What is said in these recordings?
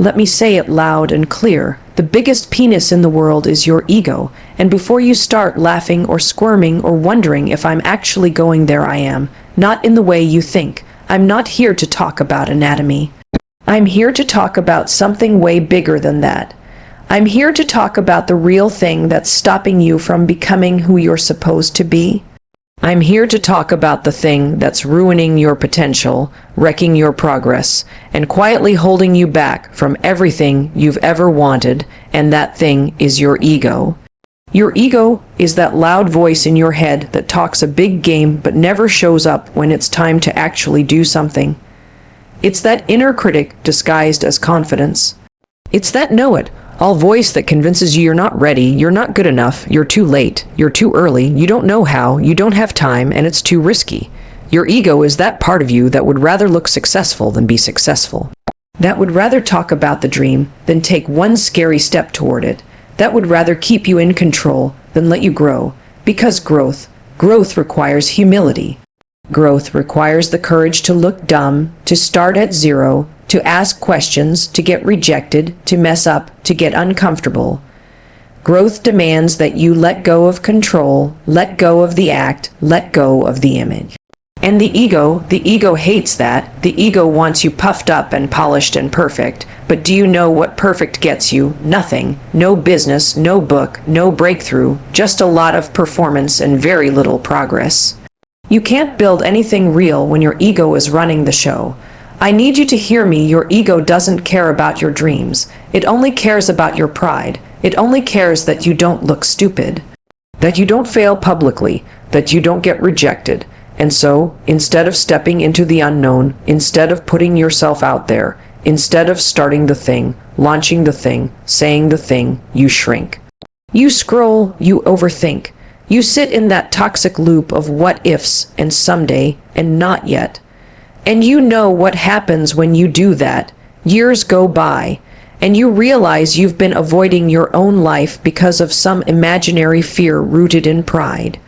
Let me say it loud and clear. The biggest penis in the world is your ego, and before you start laughing or squirming or wondering if I'm actually going there, I am. Not in the way you think. I'm not here to talk about anatomy. I'm here to talk about something way bigger than that. I'm here to talk about the real thing that's stopping you from becoming who you're supposed to be. I'm here to talk about the thing that's ruining your potential, wrecking your progress, and quietly holding you back from everything you've ever wanted, and that thing is your ego. Your ego is that loud voice in your head that talks a big game but never shows up when it's time to actually do something. It's that inner critic disguised as confidence. It's that know-it-all voice that convinces you you're not ready, you're not good enough, you're too late, you're too early, you don't know how, you don't have time, and it's too risky. Your ego is that part of you that would rather look successful than be successful. That would rather talk about the dream than take one scary step toward it. That would rather keep you in control than let you grow. Because growth requires humility. Growth requires the courage to look dumb, to start at zero, to ask questions, to get rejected, to mess up, to get uncomfortable. Growth demands that you let go of control, let go of the act, let go of the image. And the ego hates that. The ego wants you puffed up and polished and perfect. But do you know what perfect gets you? Nothing. No business, no book, no breakthrough, just a lot of performance and very little progress. You can't build anything real when your ego is running the show. I need you to hear me. Your ego doesn't care about your dreams. It only cares about your pride. It only cares that you don't look stupid, that you don't fail publicly, that you don't get rejected. And so, instead of stepping into the unknown, instead of putting yourself out there, instead of starting the thing, launching the thing, saying the thing, you shrink. You scroll, you overthink. You sit in that toxic loop of what ifs and someday and not yet. And you know what happens when you do that. Years go by, and you realize you've been avoiding your own life because of some imaginary fear rooted in pride.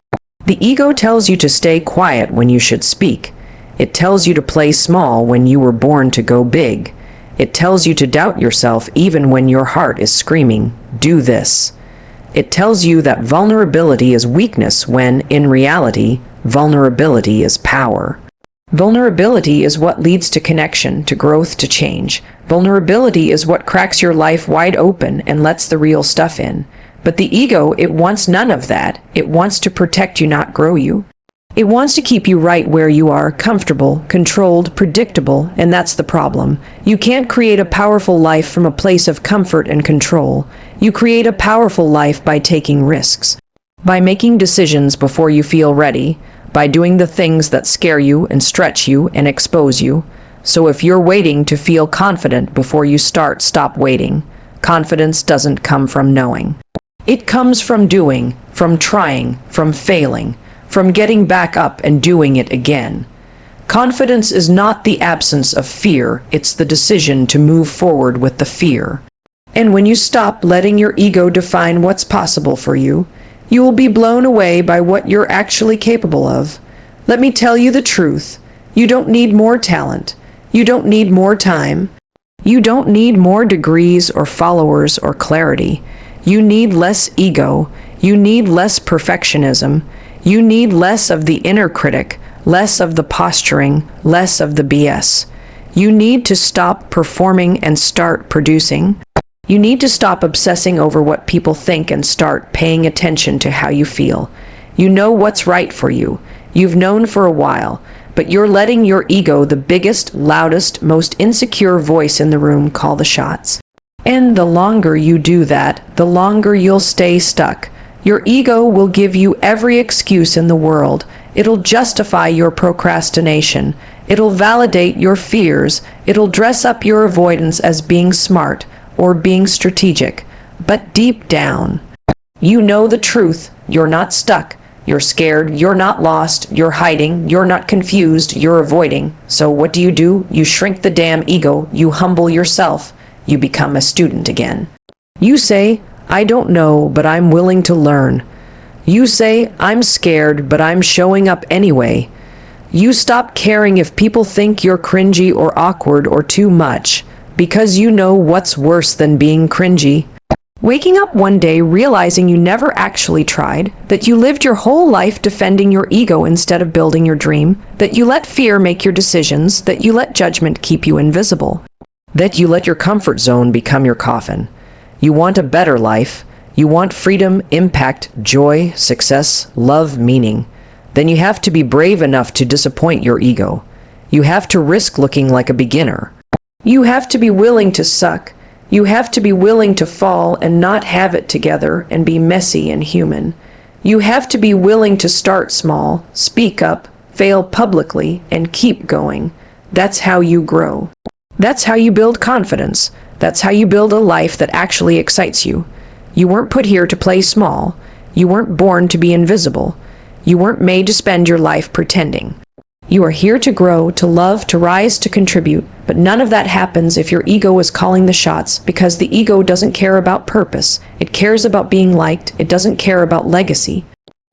The ego tells you to stay quiet when you should speak. It tells you to play small when you were born to go big. It tells you to doubt yourself even when your heart is screaming, "Do this." It tells you that vulnerability is weakness when, in reality, vulnerability is power. Vulnerability is what leads to connection, to growth, to change. Vulnerability is what cracks your life wide open and lets the real stuff in. But the ego, it wants none of that. It wants to protect you, not grow you. It wants to keep you right where you are, comfortable, controlled, predictable, and that's the problem. You can't create a powerful life from a place of comfort and control. You create a powerful life by taking risks, by making decisions before you feel ready, by doing the things that scare you and stretch you and expose you. So if you're waiting to feel confident before you start, stop waiting. Confidence doesn't come from knowing. It comes from doing, from trying, from failing, from getting back up and doing it again. Confidence is not the absence of fear, it's the decision to move forward with the fear. And when you stop letting your ego define what's possible for you, you will be blown away by what you're actually capable of. Let me tell you the truth. You don't need more talent. You don't need more time. You don't need more degrees or followers or clarity. You need less ego. You need less perfectionism. You need less of the inner critic, less of the posturing, less of the BS. You need to stop performing and start producing. You need to stop obsessing over what people think and start paying attention to how you feel. You know what's right for you. You've known for a while, but you're letting your ego, the biggest, loudest, most insecure voice in the room, call the shots. And the longer you do that, the longer you'll stay stuck. Your ego will give you every excuse in the world. It'll justify your procrastination. It'll validate your fears. It'll dress up your avoidance as being smart or being strategic. But deep down, you know the truth. You're not stuck. You're scared. You're not lost. You're hiding. You're not confused. You're avoiding. So what do? You shrink the damn ego. You humble yourself. You become a student again. You say, I don't know, but I'm willing to learn. You say, I'm scared, but I'm showing up anyway. You stop caring if people think you're cringy or awkward or too much. because you know what's worse than being cringy. Waking up one day realizing you never actually tried, that you lived your whole life defending your ego instead of building your dream, that you let fear make your decisions, that you let judgment keep you invisible, that you let your comfort zone become your coffin. You want a better life. You want freedom, impact, joy, success, love, meaning. Then you have to be brave enough to disappoint your ego. You have to risk looking like a beginner. You have to be willing to suck. You have to be willing to fall and not have it together and be messy and human. You have to be willing to start small, speak up, fail publicly, and keep going. That's how you grow. That's how you build confidence. That's how you build a life that actually excites you. You weren't put here to play small. You weren't born to be invisible. You weren't made to spend your life pretending. You are here to grow, to love, to rise, to contribute, but none of that happens if your ego is calling the shots, because the ego doesn't care about purpose. It cares about being liked. It doesn't care about legacy.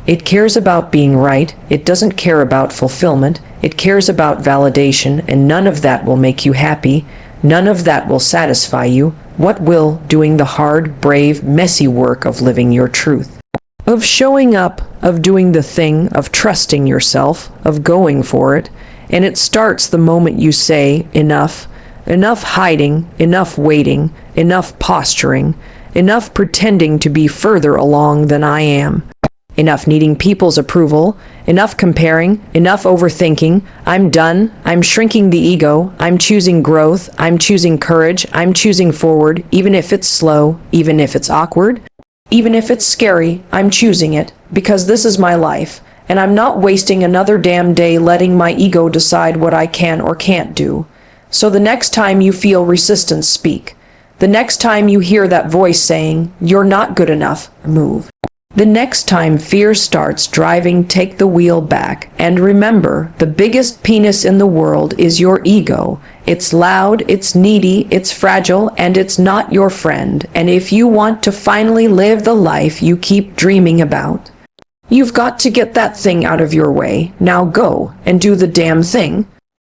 It cares about being right. It doesn't care about fulfillment. It cares about validation, and none of that will make you happy. None of that will satisfy you. What will? Doing the hard, brave, messy work of living your truth. Of showing up, of doing the thing, of trusting yourself, of going for it. And it starts the moment you say, enough. Enough hiding, enough waiting, enough posturing, enough pretending to be further along than I am. Enough needing people's approval, enough comparing, enough overthinking. I'm done. I'm shrinking the ego. I'm choosing growth. I'm choosing courage. I'm choosing forward, even if it's slow, even if it's awkward. Even if it's scary, I'm choosing it, because this is my life, and I'm not wasting another damn day letting my ego decide what I can or can't do. So the next time you feel resistance, speak. The next time you hear that voice saying, "You're not good enough," move. The next time fear starts driving, take the wheel back. And remember, the biggest penis in the world is your ego. It's loud, it's needy, it's fragile, and it's not your friend. And if you want to finally live the life you keep dreaming about, you've got to get that thing out of your way. Now go and do the damn thing.